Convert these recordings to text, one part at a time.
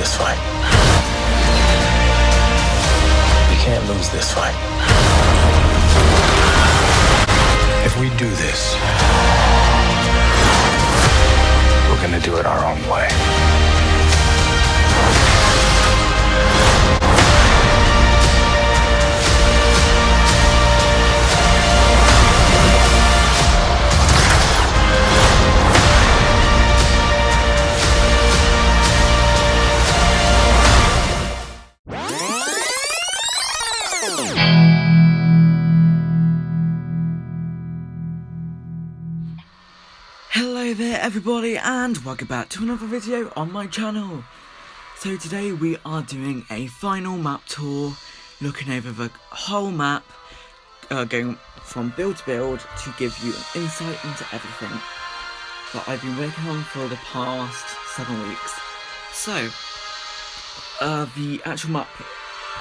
this fight. We can't lose this fight. If we do this, we're gonna do it our own way. Hello there everybody, and welcome back to another video on my channel. So today we are doing a final map tour, looking over the whole map, going from build to build to give you an insight into everything that I've been working on for the past 7 weeks. So, the actual map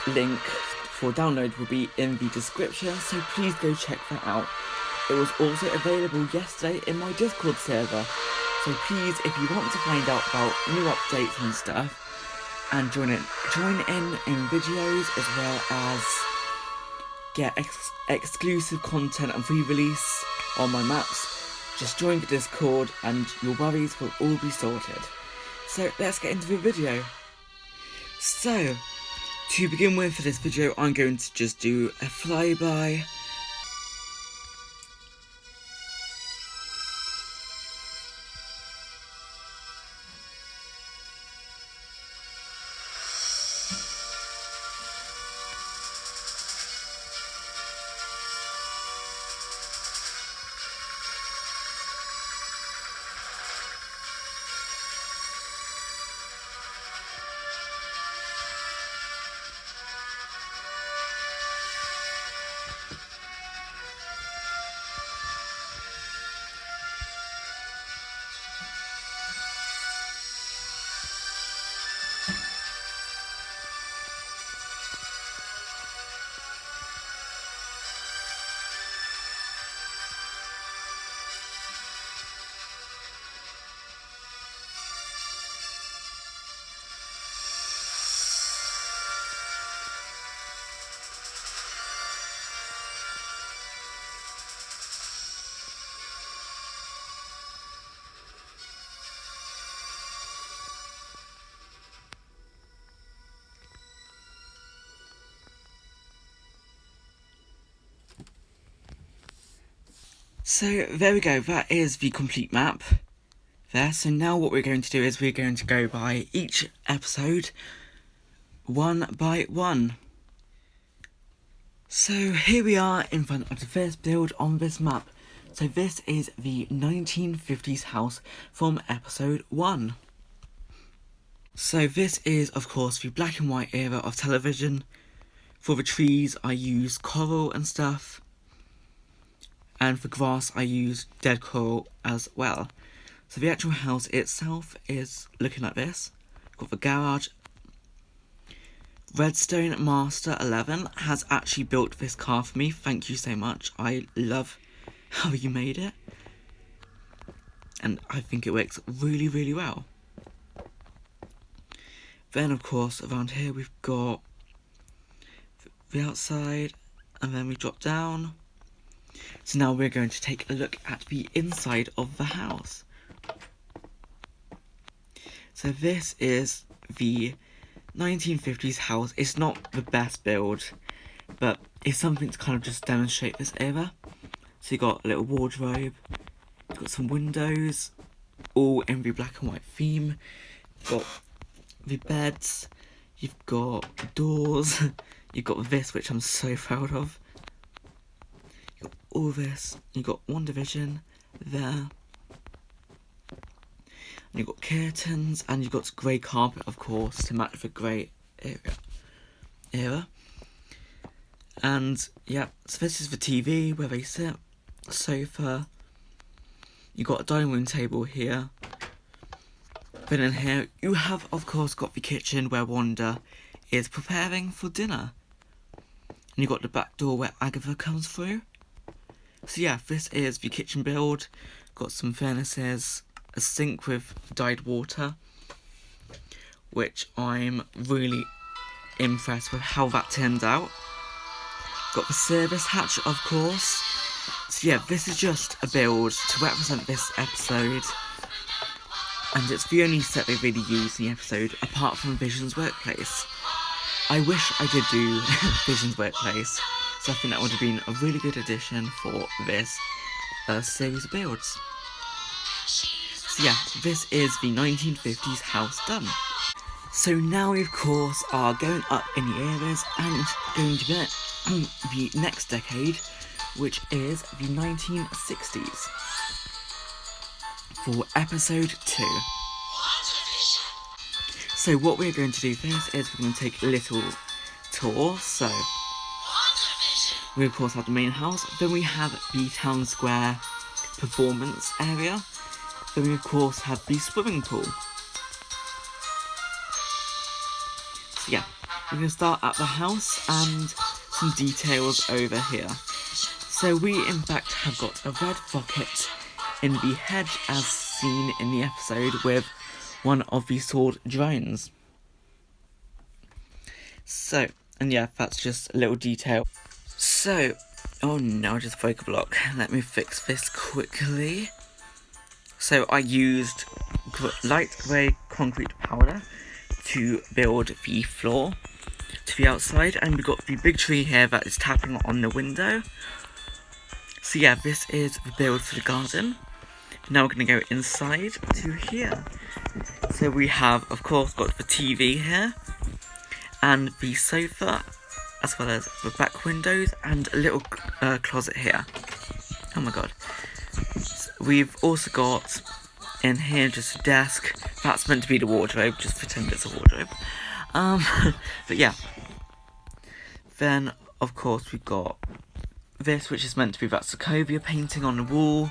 link for download will be in the description, so please go check that out. It was also available yesterday in my Discord server, so please, if you want to find out about new updates and stuff, and join in videos as well as get exclusive content and pre-release on my maps, just join the Discord and your worries will all be sorted. So let's get into the video. So, to begin with for this video, I'm going to just do a flyby. So there we go, that is the complete map there. So now what we're going to do is we're going to go by each episode one by one. So here we are in front of the first build on this map. So this is the 1950s house from episode 1. So this is of course the black and white era of television. For the trees I use coral and stuff. And for grass I use dead coral as well. So the actual house itself is looking like this. Got the garage. Redstone Master 11 has actually built this car for me. Thank you so much. I love how you made it. And I think it works really, really well. Then of course around here we've got the outside, and then we drop down. So now we're going to take a look at the inside of the house. So this is the 1950s house. It's not the best build, but it's something to kind of just demonstrate this era. So you got a little wardrobe, you've got some windows, all in the black and white theme. You've got the beds, you've got the doors, you've got this, which I'm so proud of. You've got all this, you've got WandaVision there. And you've got curtains, and you've got grey carpet, of course, to match the grey era. And yeah, so this is the TV where they sit, sofa. You've got a dining room table here. Then in here, you have, of course, got the kitchen where Wanda is preparing for dinner. And you've got the back door where Agatha comes through. So yeah, this is the kitchen build. Got some furnaces, a sink with dyed water. which I'm really impressed with how that turned out. Got the service hatch, of course. So yeah, this is just a build to represent this episode, and it's the only set they really used in the episode apart from Vision's workplace. I wish I did do Vision's workplace, so I think that would have been a really good addition for this series of builds. So yeah, this is the 1950s house done. So now we of course are going up in the eras and going to the next decade, which is the 1960s, for episode 2. So what we're going to do first is we're going to take a little tour. So we of course have the main house, then we have the town square performance area, then we of course have the swimming pool. So yeah, we're going to start at the house and some details over here. So we in fact have got a red rocket in the hedge as seen in the episode with one of the sword drones. So, and yeah, that's just a little detail. So, oh no, I just broke a block. Let me fix this quickly. So I used light grey concrete powder to build the floor to the outside, and we've got the big tree here that is tapping on the window. So yeah, this is the build for the garden. Now we're going to go inside to here. So we have, of course, got the TV here, and the sofa, as well as the back windows, and a little closet here. Oh my god. So we've also got in here just a desk. That's meant to be the wardrobe, just pretend it's a wardrobe. But yeah. Then, of course, we've got this, which is meant to be that Sokovia painting on the wall.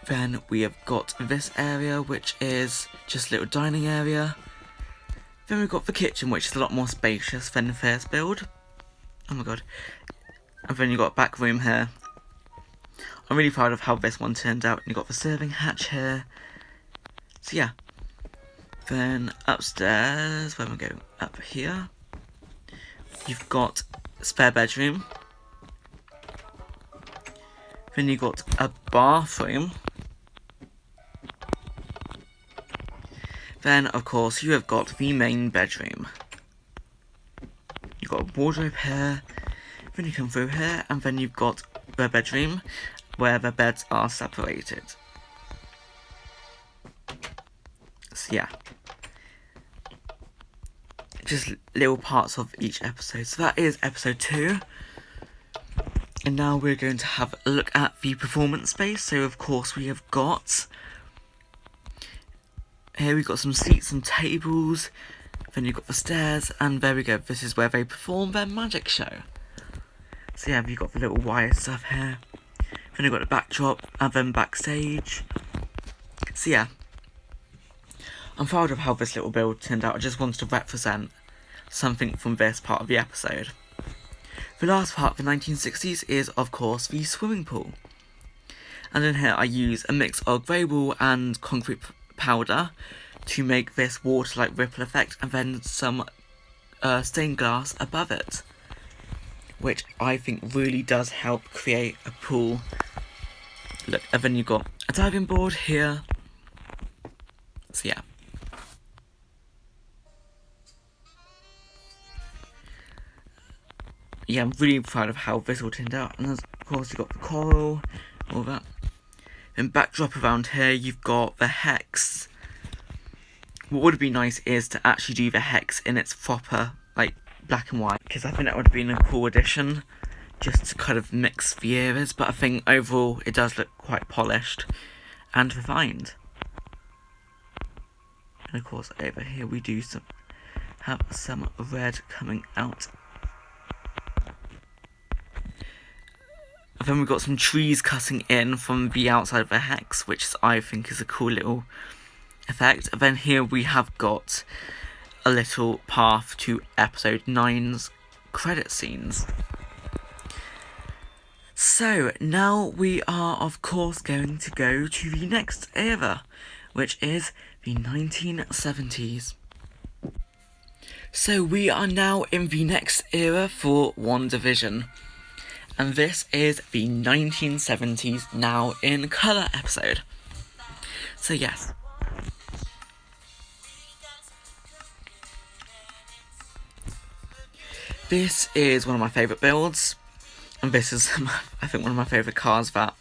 Then we have got this area, which is just a little dining area. Then we've got the kitchen, which is a lot more spacious than the first build. Oh my god. And then you've got a back room here. I'm really proud of how this one turned out. And you've got the serving hatch here. So yeah. Then upstairs, when we go up here, you've got a spare bedroom. Then you've got a bathroom. Then, of course, you have got the main bedroom. You've got a wardrobe here. Then you come through here, and then you've got the bedroom where the beds are separated. So yeah, just little parts of each episode. So that is episode 2. And now we're going to have a look at the performance space. So of course we have got, here we've got some seats and tables. Then you've got the stairs, and there we go. This is where they perform their magic show. So yeah, we've got the little wire stuff here. Then you've got the backdrop, and then backstage. So yeah, I'm proud of how this little build turned out. I just wanted to represent something from this part of the episode. The last part of the 1960s is, of course, the swimming pool. And in here I use a mix of grey wool and concrete powder to make this water-like ripple effect, and then some stained glass above it, which I think really does help create a pool. Look, and then you've got a diving board here. So yeah. Yeah, I'm really proud of how this all turned out. And of course you've got the coral, all that. Then backdrop around here, you've got the hex. What would be nice is to actually do the hex in its proper, like, black and white, because I think that would have been a cool addition, just to kind of mix the eras. But I think overall it does look quite polished and refined. And of course over here we do have some red coming out. And then we've got some trees cutting in from the outside of the hex, which I think is a cool little effect. And then here we have got a little path to episode 9's credit scenes. So now we are of course going to go to the next era, which is the 1970s. So we are now in the next era for WandaVision, and this is the 1970s now in colour episode. So yes. This is one of my favourite builds, and this is, I think, one of my favourite cars that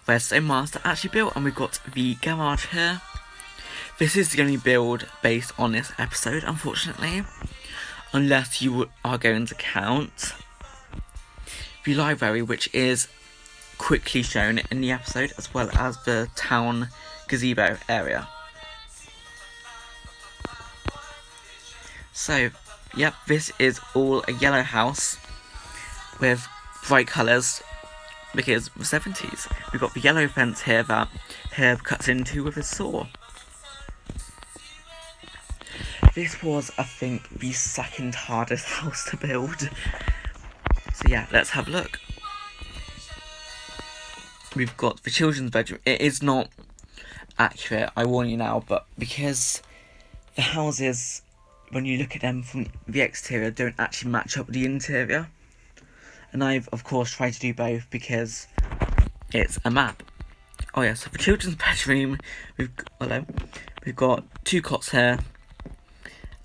Redstone Master actually built, and we've got the garage here. This is the only build based on this episode, unfortunately, unless you are going to count the library, which is quickly shown in the episode, as well as the town gazebo area. So, yep, this is all a yellow house with bright colours because the 70s. We've got the yellow fence here that Herb cuts into with his saw. This was, I think, the second hardest house to build. So yeah, let's have a look. We've got the children's bedroom. It is not accurate, I warn you now, but because the houses, when you look at them from the exterior, don't actually match up with the interior. And I've, of course, tried to do both because it's a map. Oh yeah, so for children's bedroom, we've got 2 cots here.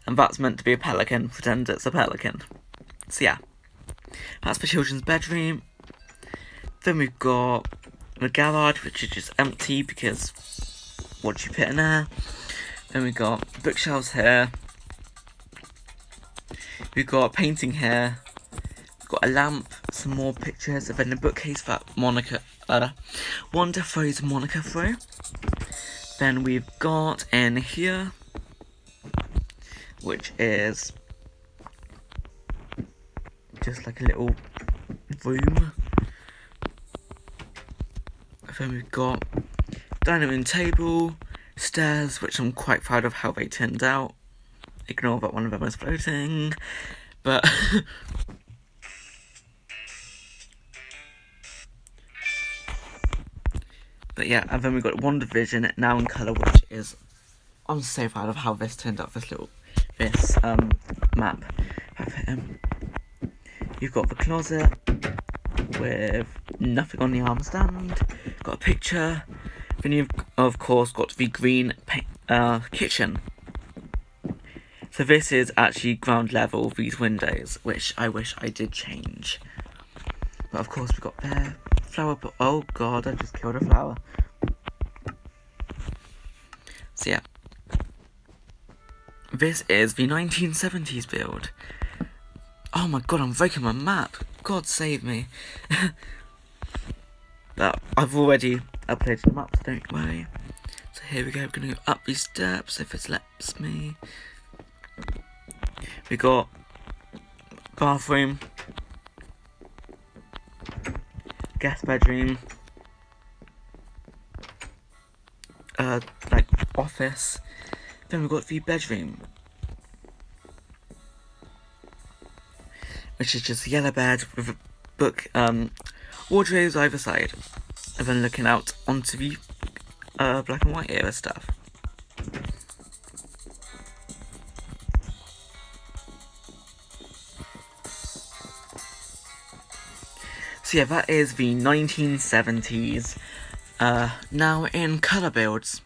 And that's meant to be a pelican. Pretend it's a pelican. So yeah, that's for children's bedroom. Then we've got the garage, which is just empty because what do you put in there? Then we've got bookshelves here. We've got a painting here. We've got a lamp, some more pictures, and then a bookcase that Wanda throws Monica through. Then we've got in here, which is just like a little room. Then we've got dining room table, stairs, which I'm quite proud of how they turned out. Ignore that one of them was floating, but but yeah, and then we've got WandaVision now in colour, which is, I'm so proud of how this turned out, this map. You've got the closet with nothing on the arm stand, got a picture, then you've of course got the green kitchen. So this is actually ground level, these windows, which I wish I did change. But of course we've got there, flower, oh god, I just killed a flower. So yeah. This is the 1970s build. Oh my god, I'm breaking my map. God save me. But I've already uploaded the map, so don't worry. So here we go, we're going to go up these steps if it lets me. We got bathroom, guest bedroom, like office. Then we've got the bedroom, which is just a yellow bed with a book, wardrobes either side, and then looking out onto the black and white era stuff. So yeah, that is the 1970s, now in colour builds.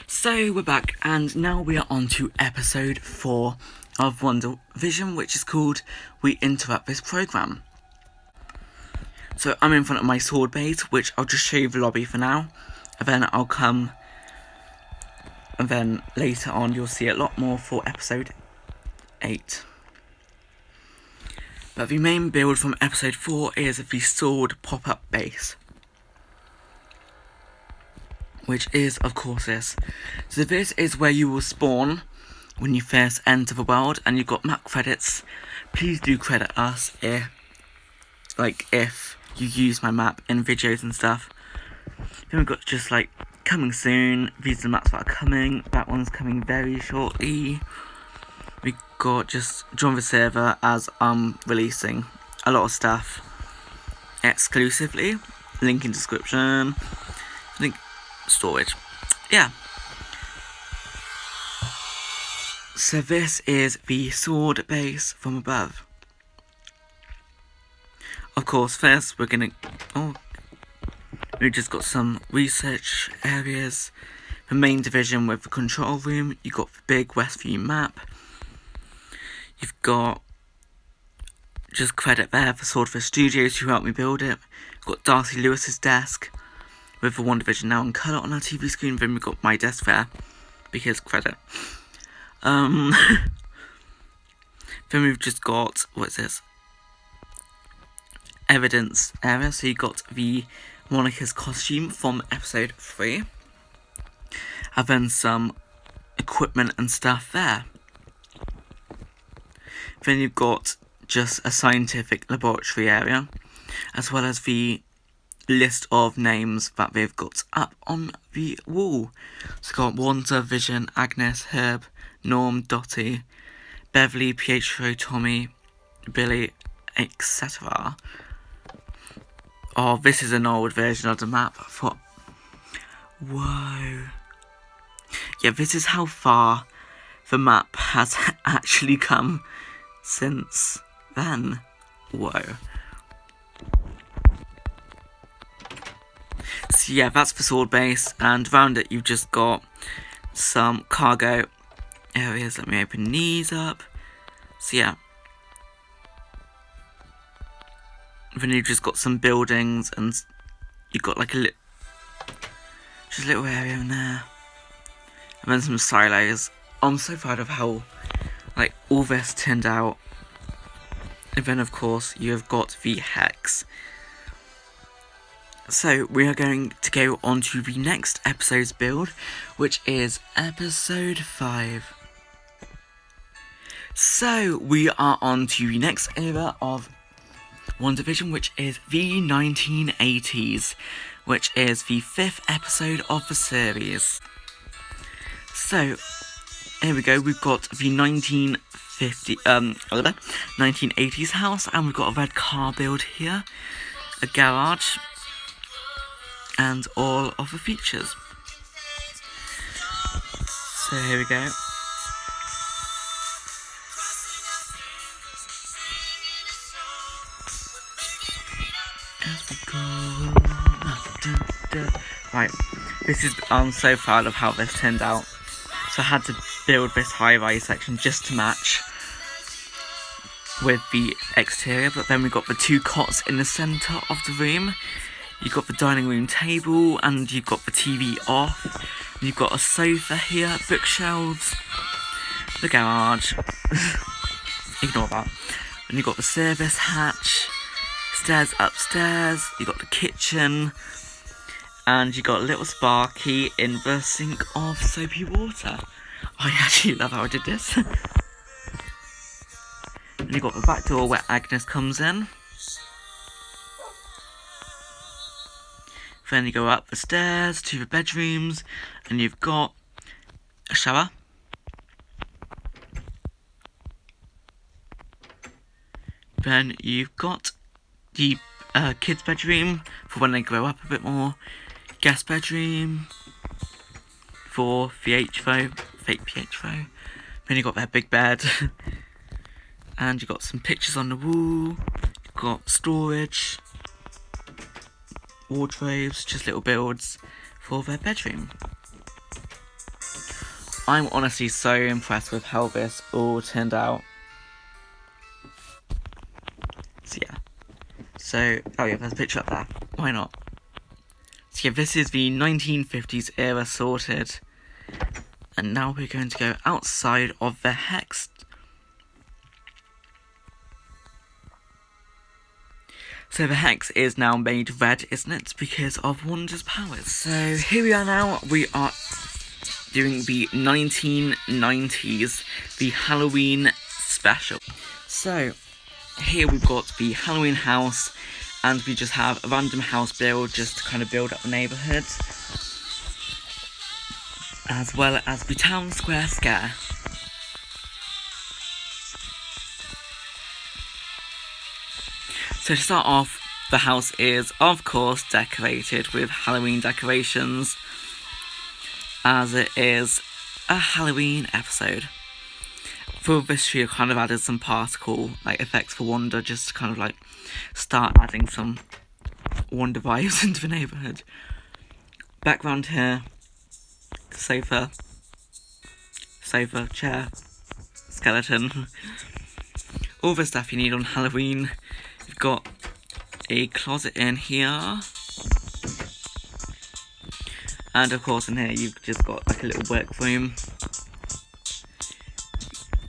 So we're back, and now we are on to episode 4 of WandaVision, which is called We Interrupt This Program. So I'm in front of my sword base, which I'll just show you the lobby for now, and then I'll come, and then later on you'll see a lot more for episode 8. But the main build from episode 4 is the sword pop-up base, which is, of course, this. So this is where you will spawn when you first enter the world, and you've got map credits. Please do credit us if you use my map in videos and stuff. Then we've got just like coming soon. These are the maps that are coming. That one's coming very shortly. We got just join the server as I'm releasing a lot of stuff exclusively. Link in description. Link storage. yeah. So this is the sword base from above. Of course, first we've just got some research areas. The main division with the control room. You've got the big Westview map. You've got just credit there for Swordfish Studios who helped me build it. We've got Darcy Lewis's desk with the WandaVision now in colour on our TV screen. Then we've got my desk there because credit. Then we've just got, what is this? Evidence area. So you got the Monica's costume from episode 3. And then some equipment and stuff there. Then you've got just a scientific laboratory area, as well as the list of names that they've got up on the wall. So you've got WandaVision, Agnes, Herb, Norm, Dottie, Beverly, Pietro, Tommy, Billy, etc. Oh, this is an old version of the map. Whoa. Yeah, this is how far the map has actually come since then. Whoa. So yeah, that's the sword base, and around it you've just got some cargo areas. Let me open these up. So yeah. Then you've just got some buildings, and you've got like a little area in there. And then some silos. I'm so proud of how like all this turned out. And then of course you have got the hex. So we are going to go on to the next episode's build, which is episode 5. So we are on to the next era of WandaVision, which is the 1980s, which is the 5th episode of the series. So here we go, we've got the 1980s house, and we've got a red car build here, a garage, and all of the features. So here we go. As we go. Right, this is, I'm so proud of how this turned out. So I had to build this high-rise section just to match with the exterior, but then we got the 2 cots in the centre of the room. You've got the dining room table, and you've got the TV off. You've got a sofa here, bookshelves, the garage, ignore that. And you've got the service hatch, stairs upstairs, you've got the kitchen, and you've got a little Sparky in the sink of soapy water. I actually love how I did this. And you've got the back door where Agnes comes in. Then you go up the stairs to the bedrooms, and you've got a shower. Then you've got the kids' bedroom for when they grow up a bit more. Guest bedroom for Pietro, fake Pietro. Then you've got their big bed. And you've got some pictures on the wall. You've got storage, wardrobes, just little builds for their bedroom. I'm honestly so impressed with how this all turned out. So yeah. So, oh yeah, there's a picture up there. Why not? So yeah, this is the 1950s era sorted. And now we're going to go outside of the hex. So the hex is now made red, isn't it? Because of Wanda's powers. So here we are now. We are doing the 1990s, the Halloween special. So here we've got the Halloween house, and we just have a random house build just to kind of build up the neighbourhood, as well as the town square scare. So to start off, the house is, of course, decorated with Halloween decorations. as it is a Halloween episode. For this video, I kind of added some particle effects for Wanda, just to kind of start adding some Wanda vibes into the neighbourhood. Background here, sofa, chair, skeleton, all the stuff you need on Halloween. You've got a closet in here, and of course in here you've just got a little workroom.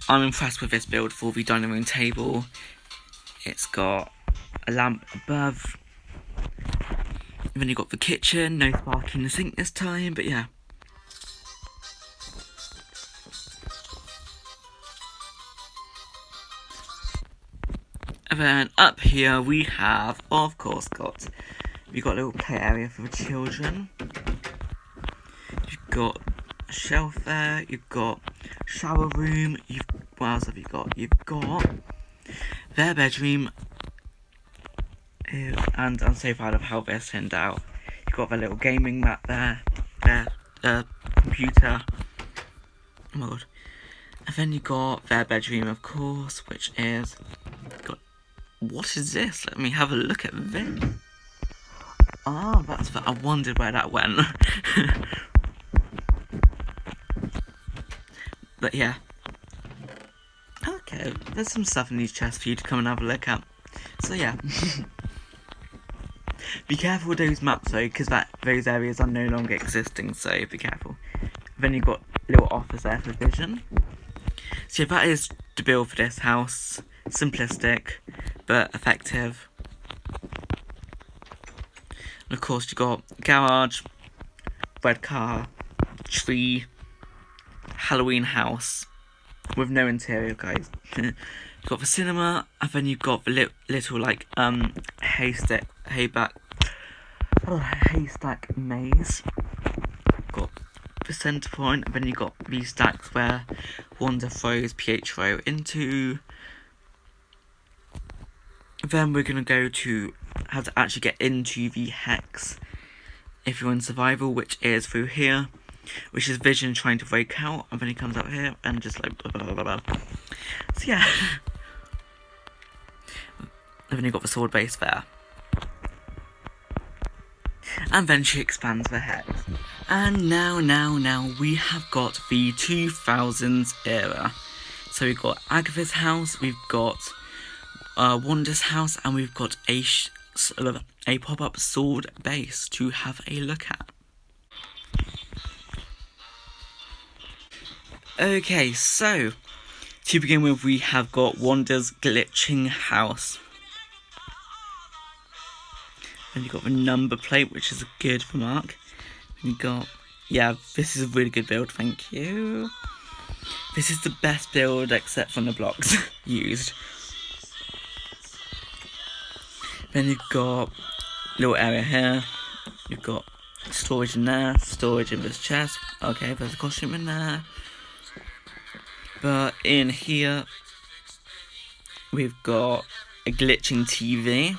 I'm impressed with this build for the dining room table. It's got a lamp above. And then you've got the kitchen, no spark in the sink this time, but yeah. And then up here we have, of course, we've got a little play area for the children. You've got a shelf there, you've got shower room, what else have you got? You've got their bedroom, and I'm so proud of how this turned out. You've got the little gaming mat there, their computer, oh my god. And then you got their bedroom, of course, which is, what is this? Let me have a look at this. Ah, I wondered where that went. But yeah. Okay, there's some stuff in these chests for you to come and have a look at. So yeah. Be careful with those maps though, because those areas are no longer existing, so be careful. Then you've got a little office there for vision. So yeah, that is the build for this house. Simplistic, but effective. And of course you've got garage, red car, tree, Halloween house with no interior, guys. You've got the cinema, and then you've got the little haystack maze. Got the centre point, and then you've got these stacks where Wanda throws Pietro into. Then we're gonna go to how to actually get into the hex if you're in survival, which is through here, which is Vision trying to break out, and then he comes out here and just blah blah blah blah. So yeah. And then you've got the sword base there. And then she expands the hex. And now we have got the 2000s era. So we've got Agathas House, we've got Wanda's house, and we've got a pop-up sword base to have a look at. Okay, so to begin with, we have got Wanda's glitching house. And you've got the number plate, which is a good remark. And you've got, yeah, this is a really good build, thank you. This is the best build except from the blocks used. Then you've got a little area here. You've got storage in there, storage in this chest. Okay, there's a costume in there. But in here, we've got a glitching TV.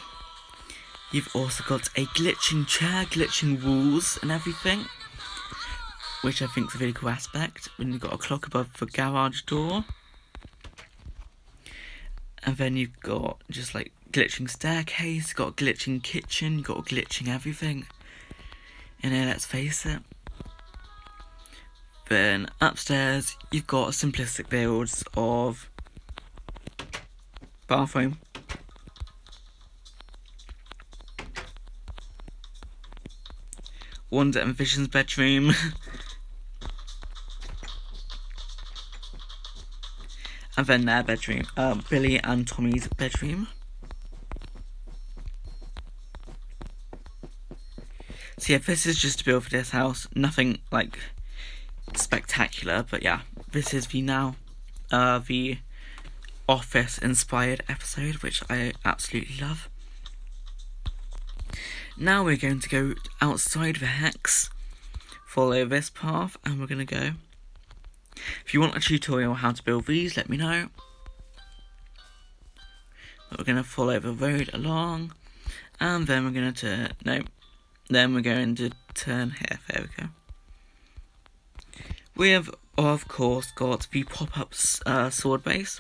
You've also got a glitching chair, glitching walls and everything, which I think is a really cool aspect. Then you've got a clock above the garage door. And then you've got just glitching staircase, got a glitching kitchen, got a glitching everything. And then let's face it. Then upstairs you've got simplistic builds of bathroom, Wanda and Vision's bedroom, and then their bedroom, Billy and Tommy's bedroom. So yeah, this is just a build for this house, nothing spectacular, but yeah, this is the office inspired episode, which I absolutely love. Now we're going to go outside the hex, follow this path, and we're going to go. If you want a tutorial on how to build these, let me know. But we're going to follow the road along, and then we're going to turn, then we're going to turn here, there we go. we have, of course, got the pop-up sword base.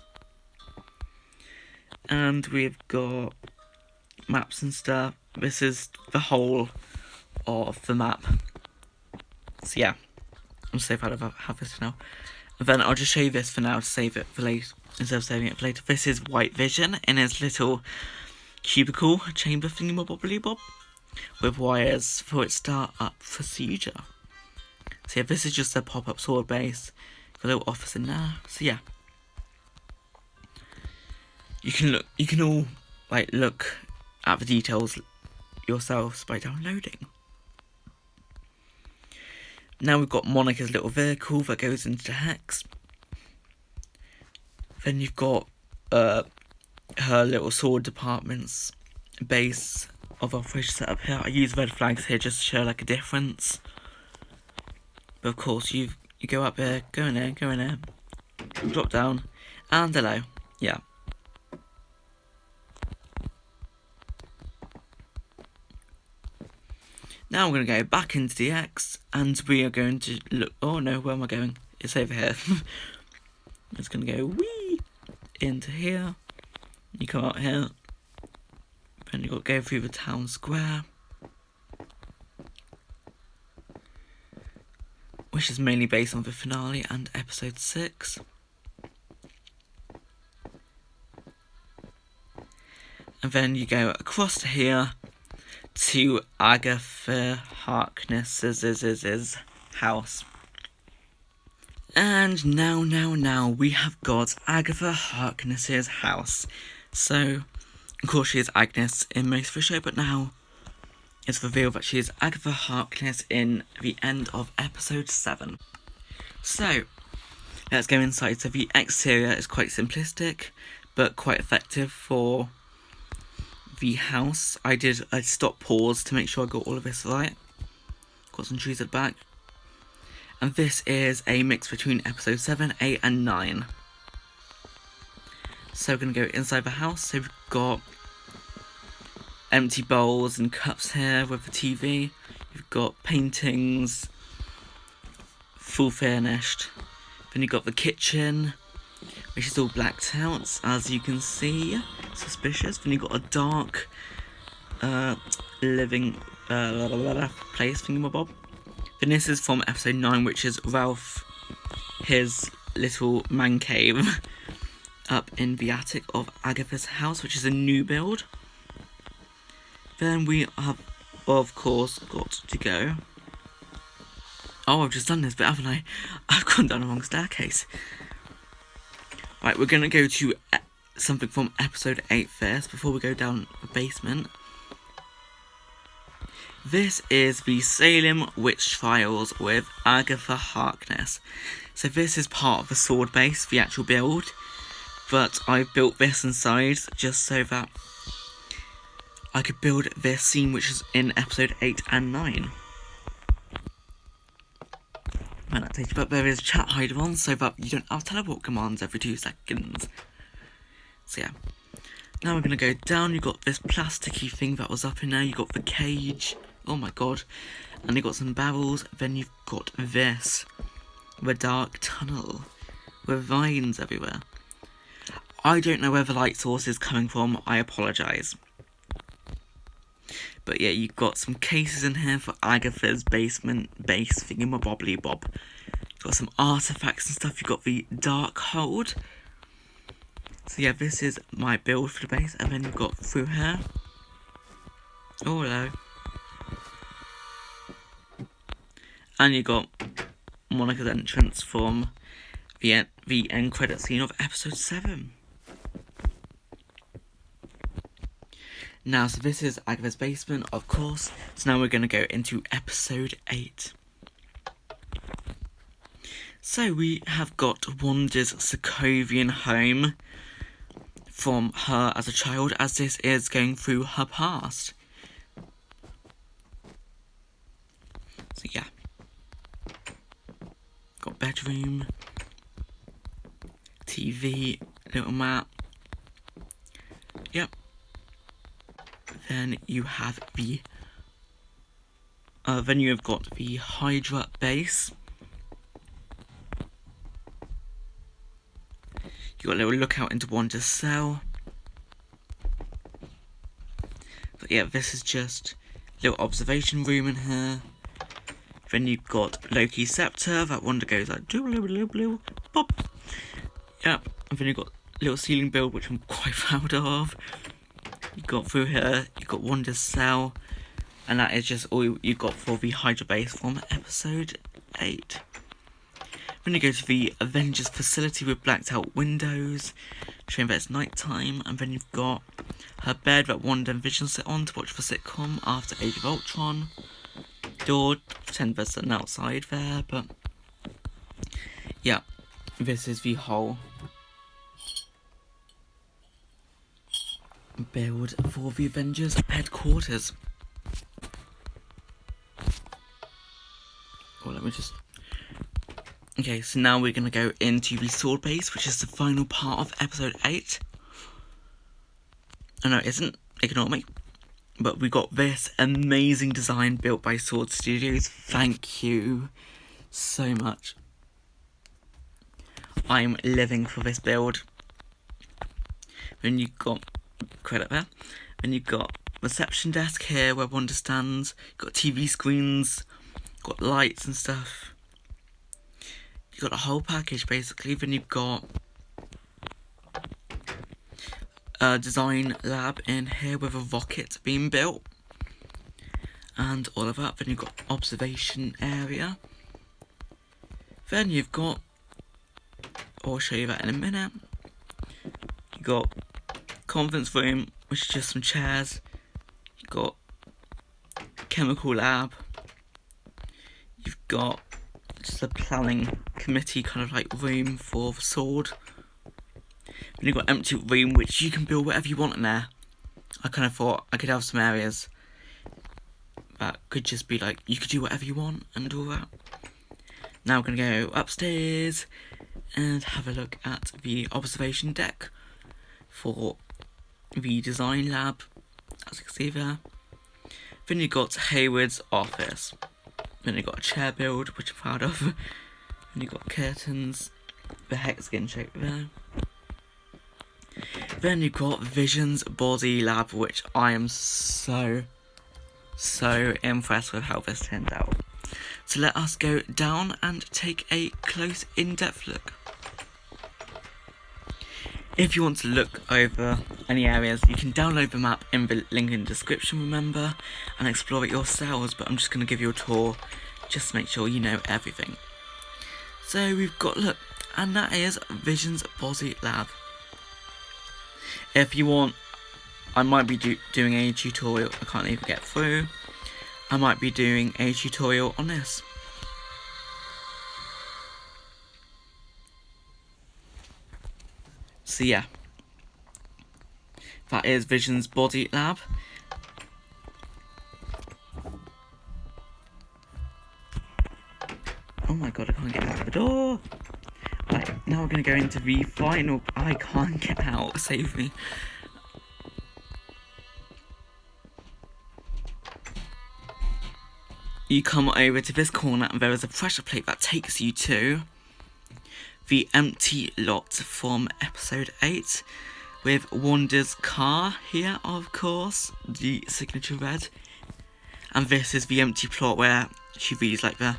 And we've got maps and stuff. This is the whole of the map. So yeah, I'm so proud of have this now. And then I'll just show you this for now to save it for later, instead of saving it for later. This is WandaVision in his little cubicle chamber thingamabobbly-bob with wires for its start-up procedure. So yeah, this is just a pop-up sword base. Got a little office in there. So yeah, you can all look at the details yourselves by downloading. Now we've got Monica's little vehicle that goes into the hex. Then you've got her little sword department's base of operation set up here. I use red flags here just to show a difference. But of course you go up here, go in there, drop down, and hello. Yeah. Now we're going to go back into the X, and we are going to look. Oh no, where am I going? It's over here. It's going to go wee into here. You come out here, then you got to go through the town square, which is mainly based on the finale and episode 6. And then you go across to here to Agathas Harkness's house. And now we have got Agathas Harkness's house. So, of course she is Agnes in most of the show, but now it's revealed that she is Agathas Harkness in the end of episode 7. So, let's go inside. So the exterior is quite simplistic, but quite effective for the house. I stopped pause to make sure I got all of this right. Got some trees at the back. And this is a mix between episode 7, 8 and 9. So we're going to go inside the house. So we've got empty bowls and cups here with the TV. You've got paintings, full furnished. Then you've got the kitchen, which is all blacked out, as you can see. Suspicious. Then you've got a dark living place thingamabob. Then this is from episode 9, which is Ralph, his little man cave up in the attic of Agathas House, which is a new build. Then we have, of course, got to go. Oh, I've just done this bit, haven't I? I've gone down the wrong staircase. Right, we're going to go to something from episode 8 first, before we go down the basement. This is the Salem Witch Trials with Agathas Harkness. So this is part of the sword base, the actual build. But I've built this inside just so that I could build this scene, which is in episode 8 and 9. But there is chat hider on, so that you don't have teleport commands every 2 seconds. So yeah. Now we're going to go down. You've got this plasticky thing that was up in there. You've got the cage. Oh my god. And you've got some barrels. Then you've got this. The dark tunnel. With vines everywhere. I don't know where the light source is coming from. I apologise. But yeah, you've got some cases in here for Agathas basement base thingamabobbly-bob. You've got some artifacts and stuff. You've got the dark hold. So yeah, this is my build for the base. And then you've got through here. Oh, hello. And you got Monica's entrance from the end credit scene of episode 7. Now, so this is Agathas' basement, of course. So now we're going to go into episode 8. So we have got Wanda's Sokovian home from her as a child, as this is going through her past. So yeah. Got bedroom, TV, little map. Yep. Then you have the then you have got the Hydra base. got a little lookout into Wanda's cell. But yeah, this is just a little observation room in here. Then you've got Loki's scepter that Wanda goes like blue, pop. Yep, and then you've got a little ceiling build which I'm quite proud of. You've got through here, you've got Wanda's cell, and that is just all you've got for the Hydra base from episode 8. Then you go to the Avengers facility with blacked out windows, showing that it's night time, and then you've got her bed that Wanda and Vision sit on to watch the sitcom after Age of Ultron. Door, pretend there's an outside there, but yeah, this is the whole build for the Avengers headquarters. Oh, let me just... Okay, so now we're going to go into the sword base, which is the final part of episode 8. Oh no, it isn't. Ignore me. But we got this amazing design built by Sword Studios. Thank you so much. I'm living for this build. Then you've got credit there. Then you've got reception desk here where Wanda stands. You've got TV screens, got lights and stuff. You've got a whole package basically. Then you've got a design lab in here with a rocket being built and all of that. Then you've got observation area. Then you've got, I'll show you that in a minute. You've got conference room, which is just some chairs. You've got chemical lab. You've got just a planning committee kind of like room for the sword. Then you've got empty room, which you can build whatever you want in there. I kind of thought I could have some areas that could just be like, you could do whatever you want and all that. Now we're going to go upstairs and have a look at the observation deck for the design lab, as you can see there. Then you've got Hayward's office. Then you've got a chair build, which I'm proud of. Then you've got curtains, the hexagon shape there. Then you've got Vision's body lab, which I am so impressed with how this turned out. So let us go down and take a close in-depth look. If you want to look over any areas, you can download the map in the link in the description, remember, and explore it yourselves, but I'm just going to give you a tour just to make sure you know everything. So we've got, look, and that is Vision's body lab. If you want, I might be doing a tutorial, I can't even get through. I might be doing a tutorial on this. So yeah, that is Vision's body lab. Oh my god, I can't get out of the door. Right, now we're going to go into the final... I can't get out, save me. You come over to this corner and there is a pressure plate that takes you to the empty lot from episode 8 with Wanda's car here, of course, the signature red. And this is the empty plot where she reads like the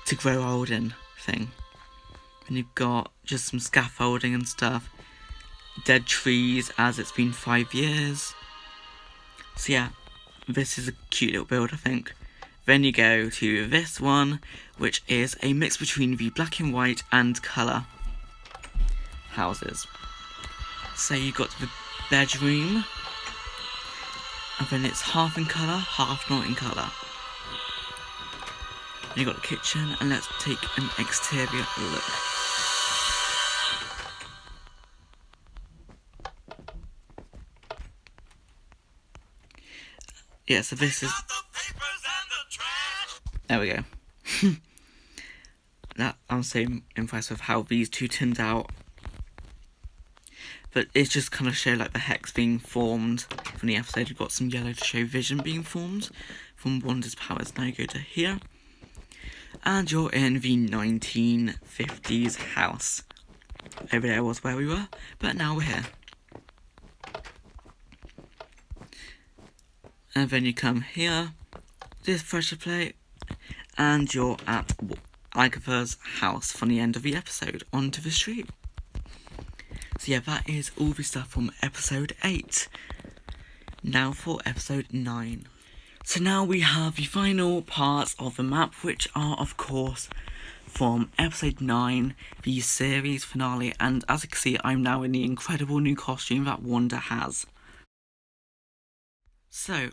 to grow old in thing. And you've got just some scaffolding and stuff. Dead trees as it's been 5 years. So yeah, this is a cute little build, I think. Then you go to this one, which is a mix between the black and white and colour houses. So you've got the bedroom, and then it's half in colour, half not in colour. And you've got the kitchen, and let's take an exterior look. Yeah, so this is... There we go. That I'm so impressed with how these two turned out. But it's just kind of show like the hex being formed from the episode. We've got some yellow to show Vision being formed from Wanda's powers. Now you go to here. And you're in the 1950s house. Over there was where we were, but now we're here. And then you come here, this pressure plate, and you're at Agathas House from the end of the episode, onto the street. So yeah, that is all the stuff from episode 8. Now for episode 9. So now we have the final parts of the map, which are of course from episode 9, the series finale, and as you can see, I'm now in the incredible new costume that Wanda has. So,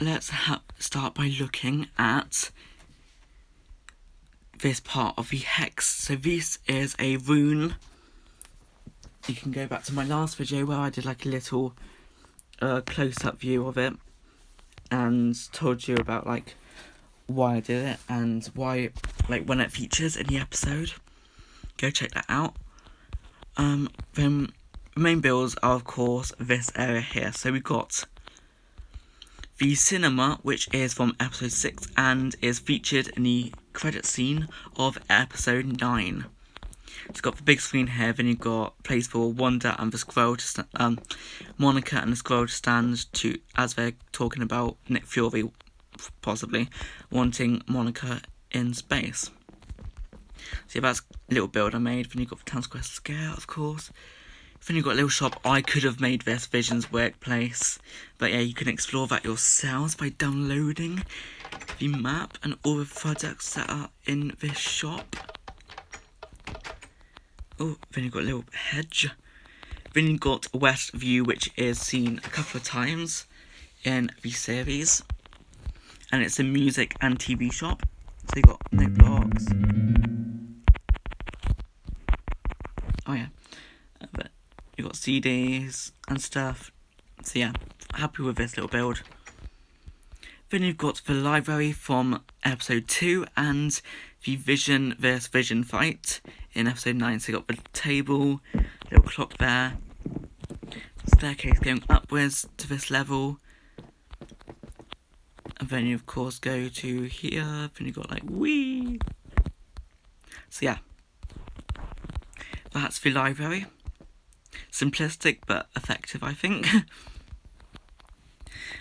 let's start by looking at this part of the hex. So this is a rune. You can go back to my last video where I did like a little close-up view of it and told you about like why I did it and why, like, when it features in the episode. Go check that out. The main builds are of course this area here. So we've got the cinema, which is from episode 6 and is featured in the credit scene of episode 9. It's got the big screen here, then you've got place for Wanda and the Skrull to Monica and the Skrull to stand to, as they're talking about Nick Fury possibly wanting Monica in space. So yeah, that's a little build I made. Then you've got the Town Square Scare, of course. Then you've got a little shop. I could have made this Vision's workplace, but yeah, you can explore that yourselves by downloading the map and all the products that are in this shop. Oh, then you've got a little hedge. Then you've got Westview, which is seen a couple of times in the series. And it's a music and TV shop. So you've got no blocks. Oh yeah. But you've got CDs and stuff. So yeah, happy with this little build. Then you've got the library from episode 2 and the Vision vs Vision fight in episode 9. So you've got the table, little clock there, staircase going upwards to this level. And then you of course go to here, then you've got like wee. So yeah, that's the library. Simplistic but effective, I think.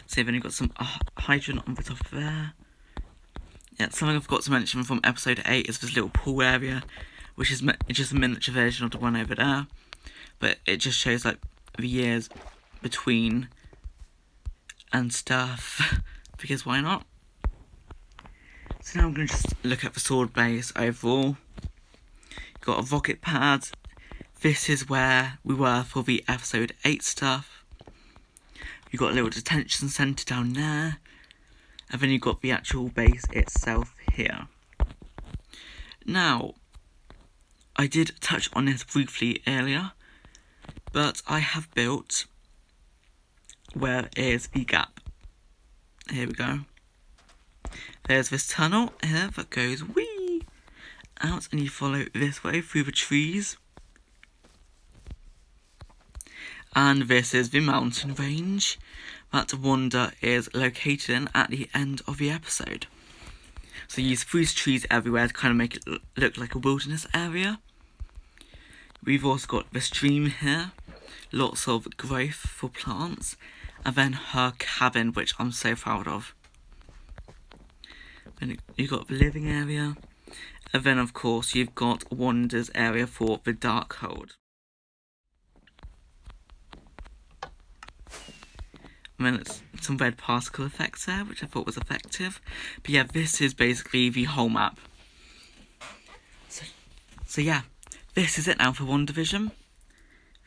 So then you've got some hydrant on the top of there. Yeah, something I forgot to mention from episode 8 is this little pool area, which is just a miniature version of the one over there. But it just shows like the years between and stuff, because why not? So now I'm going to just look at the sword base overall. You've got a rocket pad. This is where we were for the episode 8 stuff. You've got a little detention centre down there. And then you've got the actual base itself here. Now, I did touch on this briefly earlier, but I have built where is the gap. Here we go. There's this tunnel here that goes wee out, and you follow this way through the trees. And this is the mountain range that Wanda is located in at the end of the episode. So you use spruce trees everywhere to kind of make it look like a wilderness area. We've also got the stream here, lots of growth for plants, and then her cabin, which I'm so proud of. Then you've got the living area, and then of course you've got Wanda's area for the Darkhold. And then it's some red particle effects there, which I thought was effective. But yeah, this is basically the whole map. So yeah, this is it now for WandaVision.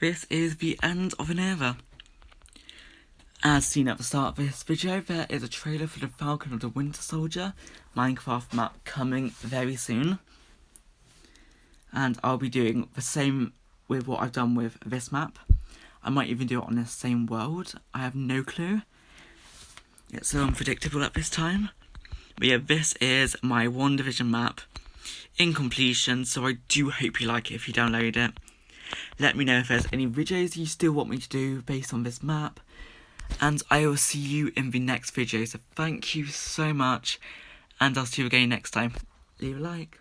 This is the end of an era. As seen at the start of this video, there is a trailer for the Falcon and the Winter Soldier Minecraft map coming very soon. And I'll be doing the same with what I've done with this map. I might even do it on the same world. I have no clue. It's so unpredictable at this time. But yeah, this is my WandaVision map in completion, so I do hope you like it if you download it. Let me know if there's any videos you still want me to do based on this map. And I will see you in the next video, so thank you so much. And I'll see you again next time. Leave a like.